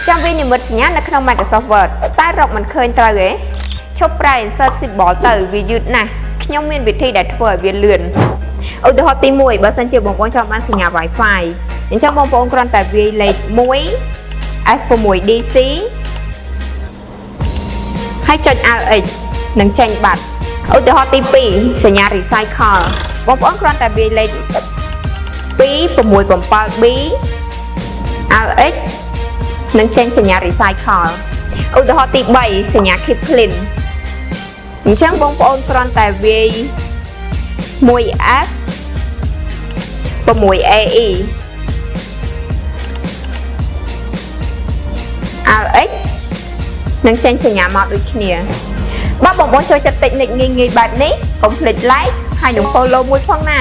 ចាំវានិមិត្តសញ្ញានៅក្នុង Microsoft Word តែរកមិនឃើញត្រូវទេឈប់ប្រើ insert symbol ទៅវាយឺតណាស់ខ្ញុំមានវិធីដែលធ្វើឲ្យវាលឿនឧទាហរណ៍ទី1បើសិនជាបងប្អូនចង់បានសញ្ញា Wi-Fi អញ្ចឹងបងប្អូនគ្រាន់តែវាយលេខ1 F6DC ហើយចុច LX នឹងចេញបាត់ឧទាហរណ៍ទី2សញ្ញា Recycle បងប្អូនគ្រាន់តែវាយលេខ267B LX នឹងចេញសញ្ញា Recycle ឧទាហរណ៍ទី3សញ្ញា Keep Clean អញ្ចឹងបងប្អូនគ្រាន់តែវាយ 1F 6AE LX នឹងចេញសញ្ញាមកដូចគ្នាបើបងប្អូនចូលចិត្ត technique ងាយៗបែបនេះកុំភ្លេច like ហើយនិង follow មួយផងណា